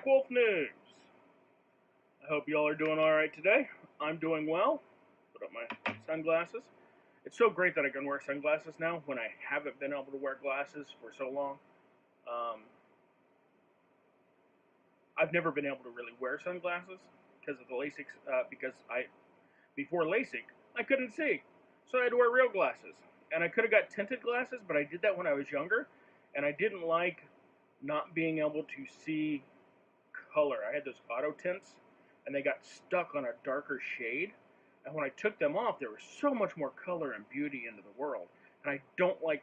BlackWolfNews. I hope y'all are doing alright today. I'm doing well. Put up my sunglasses. It's so great that I can wear sunglasses now when I haven't been able to wear glasses for so long. I've never been able to really wear sunglasses because of the LASIK, before LASIK, I couldn't see. So I had to wear real glasses. And I could have got tinted glasses, but I did that when I was younger, and I didn't like not being able to see color. I had those auto tints, and they got stuck on a darker shade. And when I took them off, there was so much more color and beauty into the world. And I like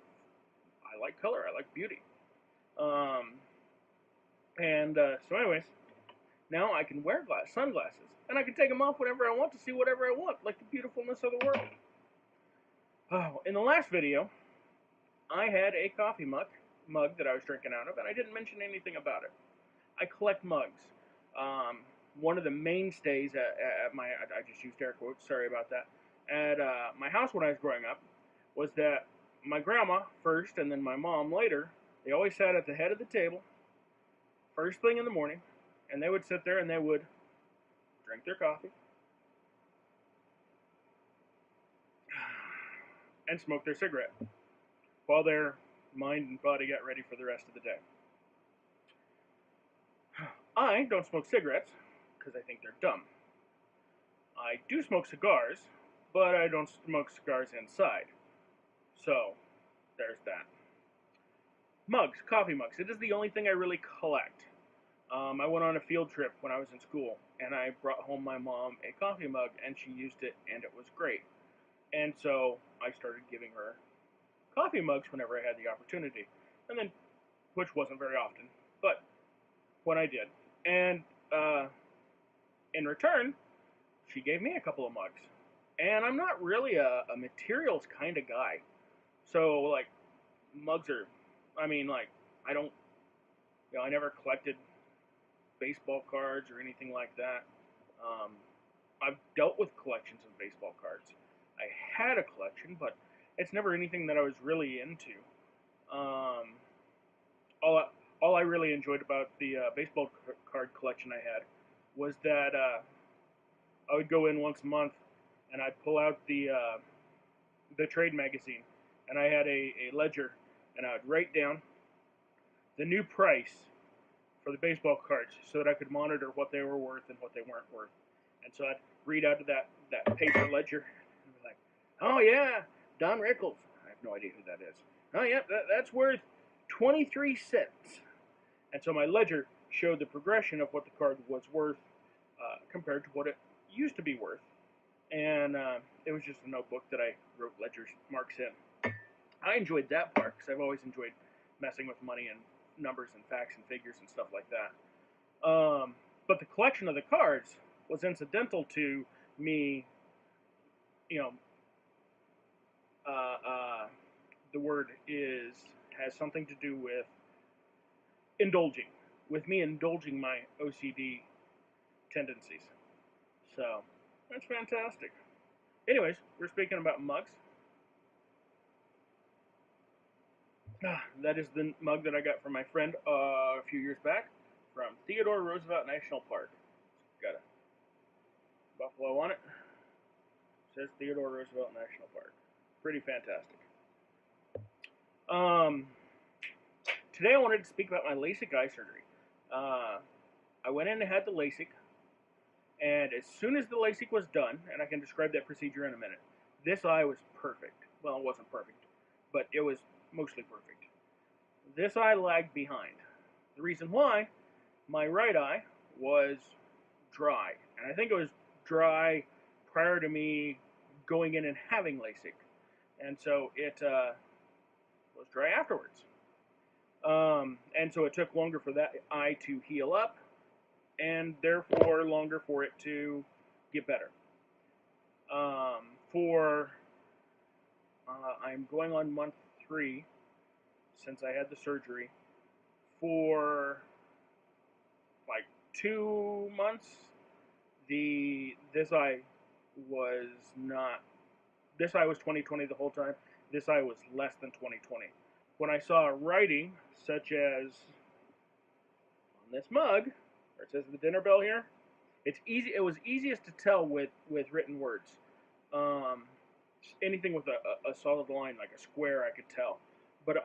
color, I like beauty. So anyways, now I can wear sunglasses, and I can take them off whenever I want to see whatever I want, like the beautifulness of the world. Oh, in the last video, I had a coffee mug that I was drinking out of, and I didn't mention anything about it. I collect mugs. One of the mainstays at my, I just used air quotes, sorry about that, at my house when I was growing up, was that my grandma first and then my mom later, they always sat at the head of the table, first thing in the morning, and they would sit there and they would drink their coffee and smoke their cigarette while their mind and body got ready for the rest of the day. I don't smoke cigarettes because I think they're dumb. I do smoke cigars, but I don't smoke cigars inside. So, there's that. Mugs, coffee mugs. It is the only thing I really collect. I went on a field trip when I was in school, and I brought home my mom a coffee mug, and she used it, and it was great. And so I started giving her coffee mugs whenever I had the opportunity, and then, which wasn't very often, but when I did. And in return, she gave me a couple of mugs. And I'm not really a materials kind of guy. So, like, mugs are, I don't, I never collected baseball cards or anything like that. I've dealt with collections of baseball cards. I had a collection, but it's never anything that I was really into. All I really enjoyed about the baseball card collection I had was that I would go in once a month and I'd pull out the trade magazine, and I had a ledger, and I would write down the new price for the baseball cards so that I could monitor what they were worth and what they weren't worth. And so I'd read out of that paper ledger and be like, oh yeah, Don Rickles. I have no idea who that is. Oh yeah, that's worth 23 cents. And so my ledger showed the progression of what the card was worth compared to what it used to be worth. And it was just a notebook that I wrote ledger marks in. I enjoyed that part because I've always enjoyed messing with money and numbers and facts and figures and stuff like that. But the collection of the cards was incidental to me, the word has something to do with me indulging my OCD tendencies. So, that's fantastic. Anyways, we're speaking about mugs. That is the mug that I got from my friend a few years back from Theodore Roosevelt National Park. It's got a buffalo on it. It says Theodore Roosevelt National Park. Pretty fantastic. Today I wanted to speak about my LASIK eye surgery. I went in and had the LASIK, and as soon as the LASIK was done, and I can describe that procedure in a minute, this eye was perfect. Well, it wasn't perfect, but it was mostly perfect. This eye lagged behind. The reason why, my right eye was dry, and I think it was dry prior to me going in and having LASIK, and so it was dry afterwards. And so it took longer for that eye to heal up, and therefore longer for it to get better. I'm going on month 3 since I had the surgery. For like 2 months, this eye was 20/20 the whole time. This eye was less than 20/20. When I saw writing, such as on this mug, where it says the dinner bell here. It's easy. It was easiest to tell with written words. Um, Anything with a solid line like a square, I could tell. But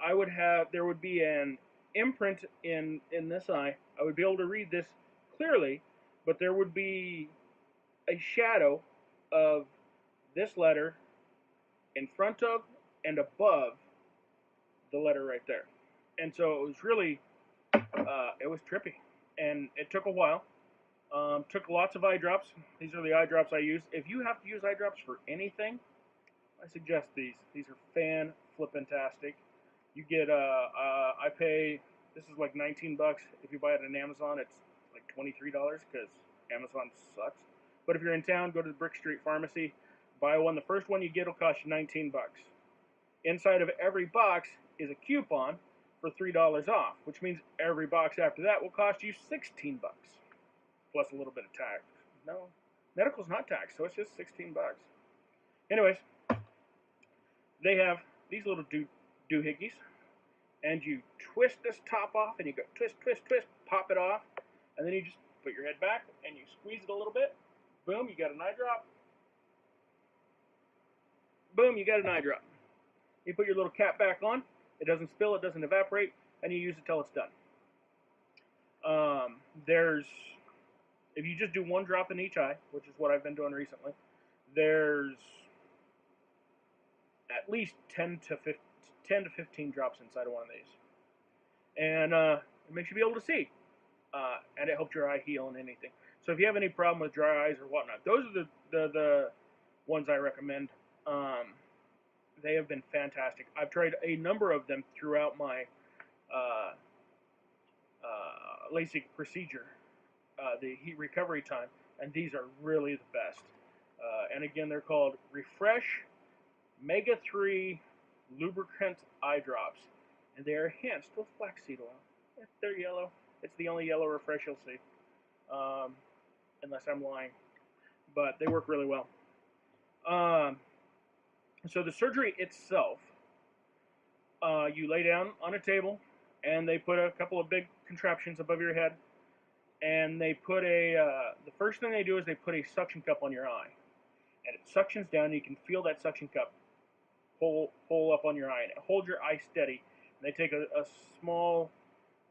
there would be an imprint in this eye. I would be able to read this clearly, but there would be a shadow of this letter in front of and above the letter right there. And so it was really, it was trippy. And it took a while. Took lots of eye drops. These are the eye drops I use. If you have to use eye drops for anything, I suggest these. These are fan-flippin-tastic. You get, I pay, this is like 19 bucks. If you buy it on Amazon, it's like $23 because Amazon sucks. But if you're in town, go to the Brick Street Pharmacy, buy one. The first one you get will cost you 19 bucks. Inside of every box is a coupon for $3 off, which means every box after that will cost you 16 bucks. Plus a little bit of tax. No, medical's not taxed, so it's just 16 bucks. Anyways, they have these little doohickeys, and you twist this top off, and you go twist, twist, twist, pop it off, and then you just put your head back, and you squeeze it a little bit. Boom, you got an eye drop. Boom, you got an eye drop. You put your little cap back on. It doesn't spill, it doesn't evaporate, and you use it till it's done. If you just do one drop in each eye, which is what I've been doing recently, there's at least 10 to 15 drops inside of one of these. And it makes you be able to see. And it helps your eye heal and anything. So if you have any problem with dry eyes or whatnot, those are the ones I recommend. They have been fantastic. I've tried a number of them throughout my LASIK procedure, the heat recovery time, and these are really the best. And again, they're called Refresh Mega 3 Lubricant Eye Drops, and they are enhanced with flaxseed oil. They're yellow. It's the only yellow Refresh you'll see, unless I'm lying. But they work really well. So the surgery itself, you lay down on a table, and they put a couple of big contraptions above your head, and they put the first thing they do is they put a suction cup on your eye, and it suctions down, and you can feel that suction cup pull up on your eye, and it holds your eye steady. And they take a small,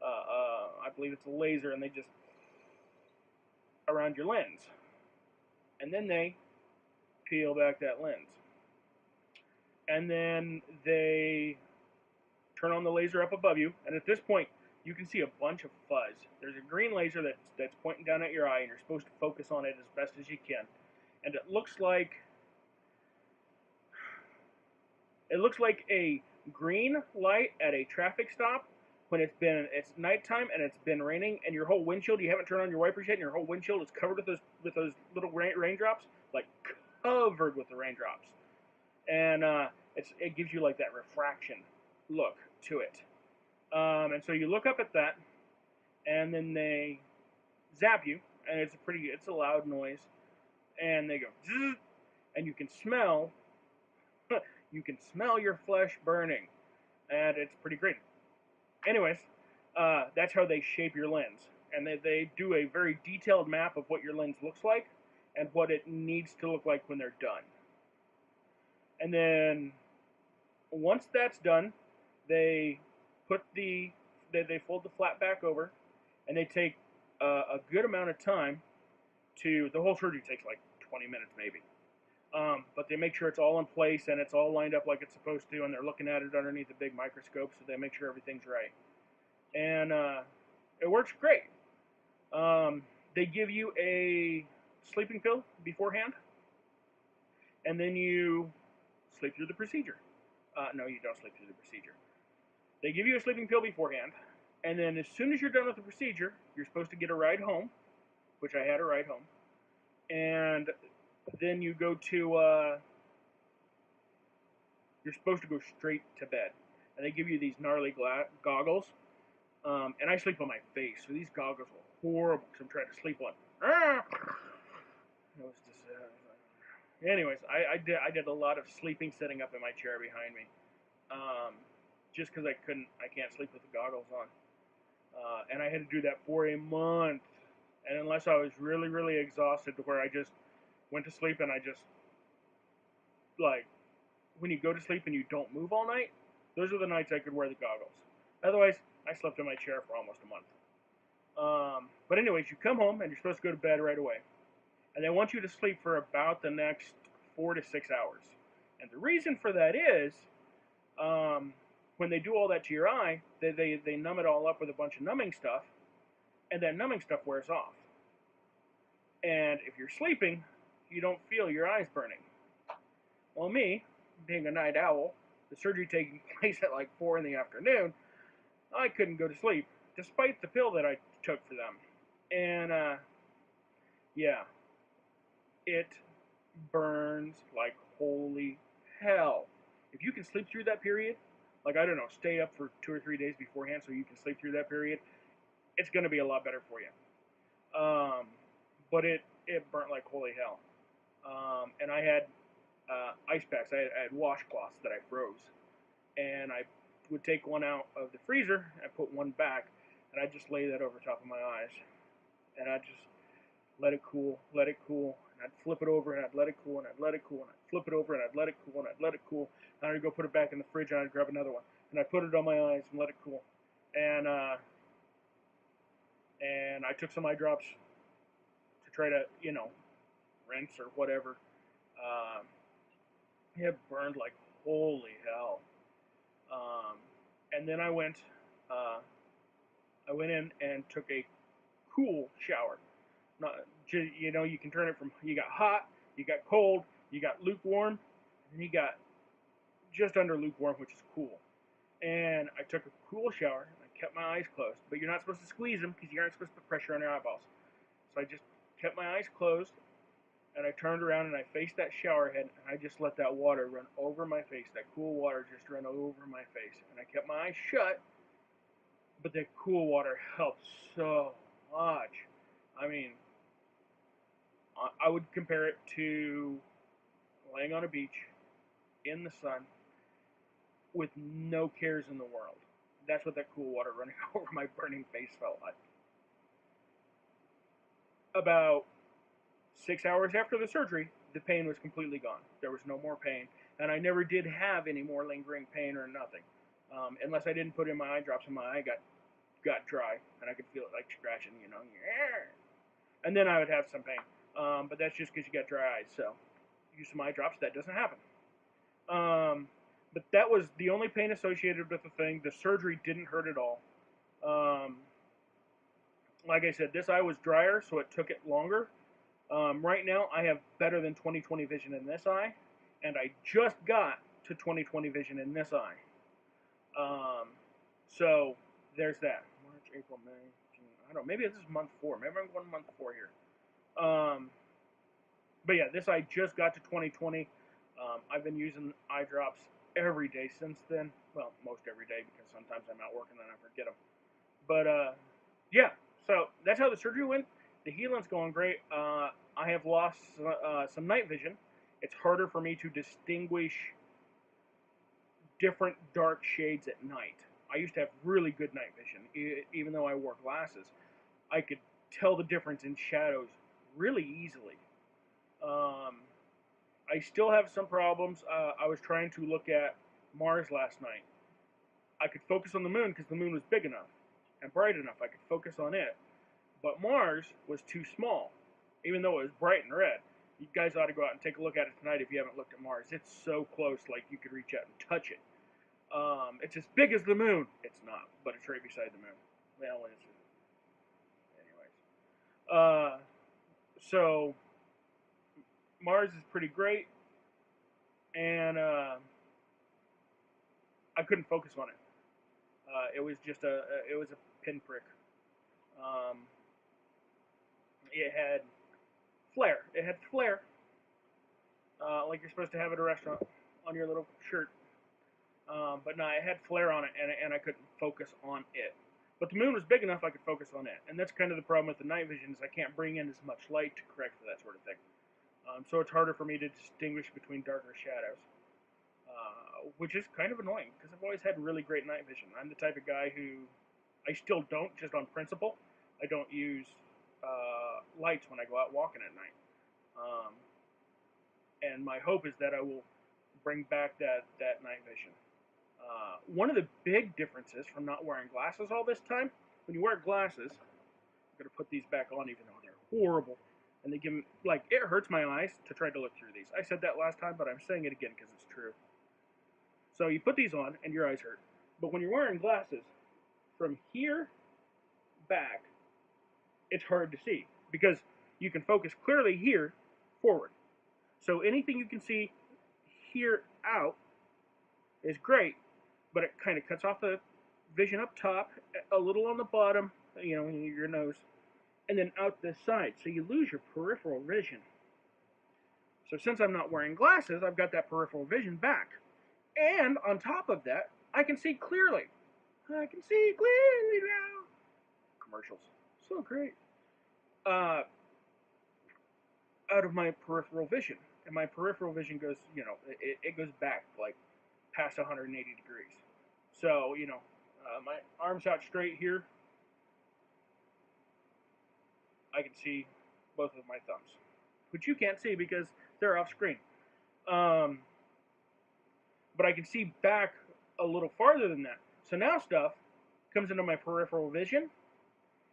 I believe it's a laser, and they just around your lens, and then they peel back that lens. And then they turn on the laser up above you, and at this point, you can see a bunch of fuzz. There's a green laser that's pointing down at your eye, and you're supposed to focus on it as best as you can. And it looks like a green light at a traffic stop when it's nighttime and it's been raining, and your whole windshield, you haven't turned on your wipers yet, and your whole windshield is covered with those little raindrops, like covered with the raindrops. And it gives you like that refraction look to it. And so you look up at that, and then they zap you, and it's a loud noise, and they go zzz, and you can smell your flesh burning, and it's pretty great. Anyways, that's how they shape your lens, and they do a very detailed map of what your lens looks like and what it needs to look like when they're done. And then once that's done, they fold the flap back over, and they take a good amount of time the whole surgery takes like 20 minutes maybe. But they make sure it's all in place and it's all lined up like it's supposed to, and they're looking at it underneath a big microscope, so they make sure everything's right. And it works great. They give you a sleeping pill beforehand, and then you sleep through the procedure. No, you don't sleep through the procedure. They give you a sleeping pill beforehand, and then as soon as you're done with the procedure, you're supposed to get a ride home, which I had a ride home, and then you go to, you're supposed to go straight to bed, and they give you these gnarly goggles, and I sleep on my face, so these goggles were horrible, because I'm trying to sleep on. It was just, anyways, I did a lot of sleeping sitting up in my chair behind me, just because I can't sleep with the goggles on, and I had to do that for a month, And unless I was really, really exhausted to where I just went to sleep and I just, like, when you go to sleep and you don't move all night, those are the nights I could wear the goggles. Otherwise, I slept in my chair for almost a month. But anyways, you come home and you're supposed to go to bed right away. And they want you to sleep for about the next 4 to 6 hours. And the reason for that is, when they do all that to your eye, they numb it all up with a bunch of numbing stuff, and that numbing stuff wears off. And if you're sleeping, you don't feel your eyes burning. Well, me, being a night owl, the surgery taking place at like 4 in the afternoon, I couldn't go to sleep, despite the pill that I took for them. And, yeah, it burns like holy hell. If you can sleep through that period, like, I don't know, stay up for 2 or 3 days beforehand so you can sleep through that period, it's going to be a lot better for you. But it burnt like holy hell. And I had ice packs. I had washcloths that I froze. And I would take one out of the freezer and put one back, and I'd just lay that over top of my eyes. And I'd just let it cool, and I'd flip it over, and I'd let it cool, and I'd let it cool, and I'd flip it over, and I'd let it cool, and I'd let it cool. And I'd go put it back in the fridge, and I'd grab another one, and I'd put it on my eyes and let it cool. And I took some eye drops to try to, rinse or whatever. It burned like holy hell. And then I went in and took a cool shower. Not, you can turn it from, you got hot, you got cold, you got lukewarm, and you got just under lukewarm, which is cool. And I took a cool shower, and I kept my eyes closed, but you're not supposed to squeeze them because you aren't supposed to put pressure on your eyeballs. So I just kept my eyes closed, and I turned around and I faced that shower head, and I just let that water run over my face. That cool water just ran over my face, and I kept my eyes shut, but that cool water helped so much. I mean, I would compare it to laying on a beach in the sun with no cares in the world. That's what that cool water running over my burning face felt like. About 6 hours after the surgery, the pain was completely gone. There was no more pain, and I never did have any more lingering pain or nothing, unless I didn't put in my eye drops and my eye got dry, and I could feel it like scratching, and then I would have some pain. But that's just because you got dry eyes, so use some eye drops, that doesn't happen. But that was the only pain associated with the thing. The surgery didn't hurt at all. Like I said, this eye was drier, so it took it longer. Right now, I have better than 20/20 vision in this eye, and I just got to 20/20 vision in this eye. So there's that. March, April, May, June. I don't know. Maybe this is month 4. Maybe I'm going month 4 here. But yeah, this eye just got to 20/20. I've been using eye drops every day since then. Well, most every day, because sometimes I'm out working and I forget them. But yeah, so that's how the surgery went. The healing's going great. I have lost some night vision. It's harder for me to distinguish different dark shades at night. I used to have really good night vision, even though I wore glasses. I could tell the difference in shadows really easily. I still have some problems. I was trying to look at Mars last night. I could focus on the moon because the moon was big enough and bright enough. I could focus on it. But Mars was too small, even though it was bright and red. You guys ought to go out and take a look at it tonight if you haven't looked at Mars. It's so close, like you could reach out and touch it. It's as big as the moon. It's not, but it's right beside the moon. Well, it's anyways. So Mars is pretty great, and I couldn't focus on it. It was just a pinprick. It had flare. It had flare, like you're supposed to have at a restaurant on your little shirt. But no, it had flare on it, and I couldn't focus on it. But the moon was big enough I could focus on it, and that's kind of the problem with the night vision is I can't bring in as much light to correct for that sort of thing. So it's harder for me to distinguish between darker shadows, which is kind of annoying because I've always had really great night vision. I'm the type of guy who I still don't, just on principle. I don't use lights when I go out walking at night. Um, and my hope is that I will bring back that night vision. One of the big differences from not wearing glasses all this time, when you wear glasses, I'm gonna put these back on even though they're horrible, and they give me, like, it hurts my eyes to try to look through these. I said that last time, but I'm saying it again because it's true. So you put these on and your eyes hurt. But when you're wearing glasses, from here back, it's hard to see because you can focus clearly here forward. So anything you can see here out is great, but it kind of cuts off the vision up top, a little on the bottom, your nose, and then out this side. So you lose your peripheral vision. So since I'm not wearing glasses, I've got that peripheral vision back. And on top of that, I can see clearly. I can see clearly now. Commercials. So great. Out of my peripheral vision. And my peripheral vision goes, it goes back like past 180 degrees. So, my arm's out straight here. I can see both of my thumbs, which you can't see because they're off screen. But I can see back a little farther than that. So now stuff comes into my peripheral vision,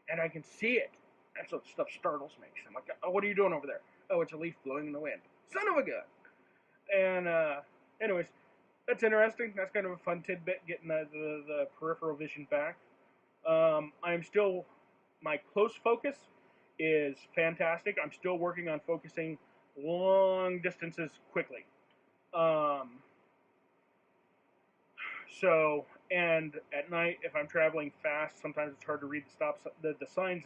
and I can see it. And so stuff startles me. I'm like, oh, what are you doing over there? Oh, it's a leaf blowing in the wind. Son of a gun. And anyways, that's interesting. That's kind of a fun tidbit, getting the peripheral vision back. My close focus is fantastic. I'm still working on focusing long distances quickly. And at night, if I'm traveling fast, sometimes it's hard to read the signs,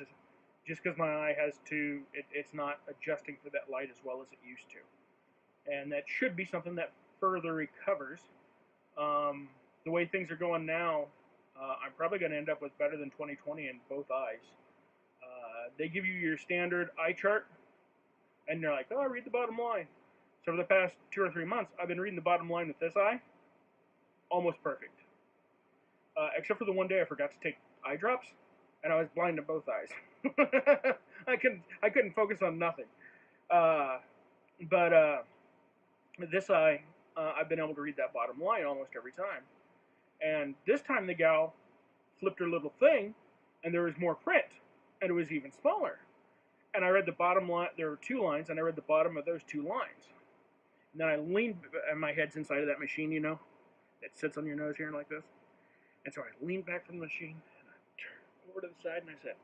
just because my eye it's not adjusting for that light as well as it used to. And that should be something that further recovers. The way things are going now, I'm probably going to end up with better than 20/20 in both eyes. They give you your standard eye chart, and you're like, oh, read the bottom line. So for the past 2 or 3 months, I've been reading the bottom line with this eye, almost perfect. Except for the one day I forgot to take eye drops, and I was blind in both eyes. I couldn't focus on nothing. But this eye, I've been able to read that bottom line almost every time. And this time the gal flipped her little thing, and there was more print, and it was even smaller. And I read the bottom line. There were 2 lines, and I read the bottom of those 2 lines. And then I leaned, and my head's inside of that machine, that sits on your nose here like this. And so I leaned back from the machine, and I turned over to the side, and I said,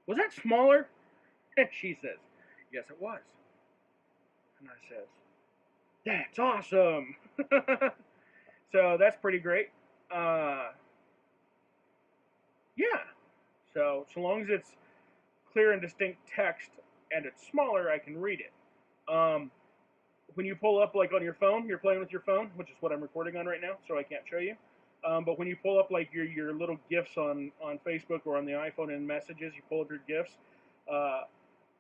was that smaller? And she says, yes, it was. And I says, that's awesome. So that's pretty great. Yeah. So long as it's clear and distinct text and it's smaller, I can read it. When you pull up, like on your phone, you're playing with your phone, which is what I'm recording on right now, so I can't show you. But when you pull up like your little GIFs on Facebook or on the iPhone in Messages, you pull up your GIFs.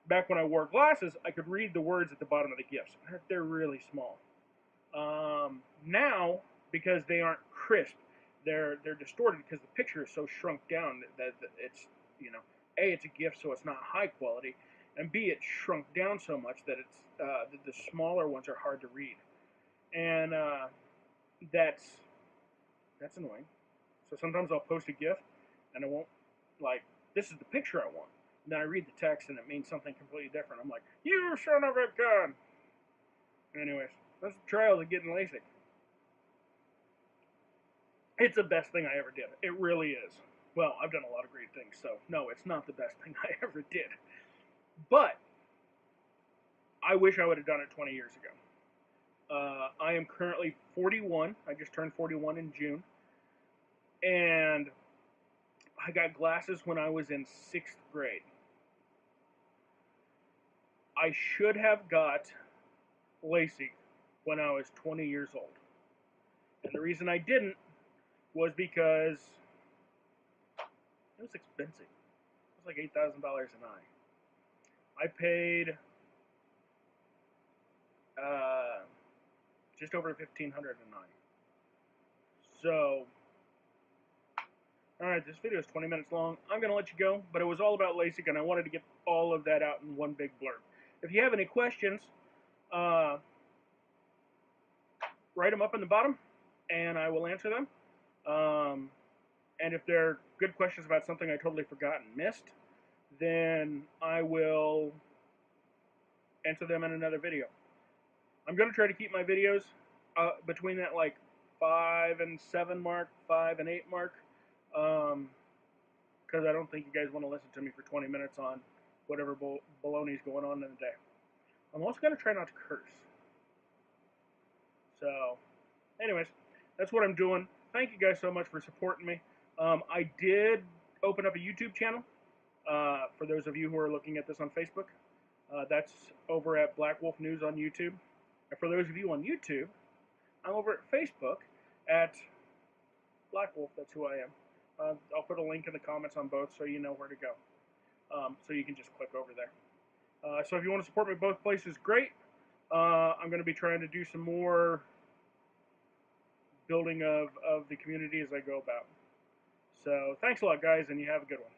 Back when I wore glasses, I could read the words at the bottom of the GIFs. They're really small. Now, because they aren't crisp, they're distorted because the picture is so shrunk down that it's, A, it's a GIF, so it's not high quality, and B, it's shrunk down so much that it's the smaller ones are hard to read, and that's annoying. So sometimes I'll post a GIF, and I won't, like, this is the picture I want. And then I read the text, and it means something completely different. I'm like, you son of a gun! Anyways, that's the trials of getting LASIK. It's the best thing I ever did. It really is. Well, I've done a lot of great things, so no, it's not the best thing I ever did. But I wish I would have done it 20 years ago. I am currently 41. I just turned 41 in June. And I got glasses when I was in 6th grade. I should have got LASIK when I was 20 years old. And the reason I didn't was because it was expensive. It was like $8,000 an eye. I paid just over $1,500 an eye. So Alright, this video is 20 minutes long. I'm going to let you go, but it was all about LASIK, and I wanted to get all of that out in one big blurb. If you have any questions, write them up in the bottom, and I will answer them. And if they're good questions about something I totally forgot and missed, then I will answer them in another video. I'm going to try to keep my videos between that like 5 and 7 mark, 5 and 8 mark, because I don't think you guys want to listen to me for 20 minutes on whatever baloney is going on in the day. I'm also going to try not to curse. So, anyways, that's what I'm doing. Thank you guys so much for supporting me. I did open up a YouTube channel for those of you who are looking at this on Facebook. That's over at BlackWolfNews on YouTube. And for those of you on YouTube, I'm over at Facebook at BlackWolf. That's who I am. I'll put a link in the comments on both so you know where to go. So you can just click over there. So if you want to support me both places, great. I'm going to be trying to do some more building of the community as I go about. So thanks a lot, guys, and you have a good one.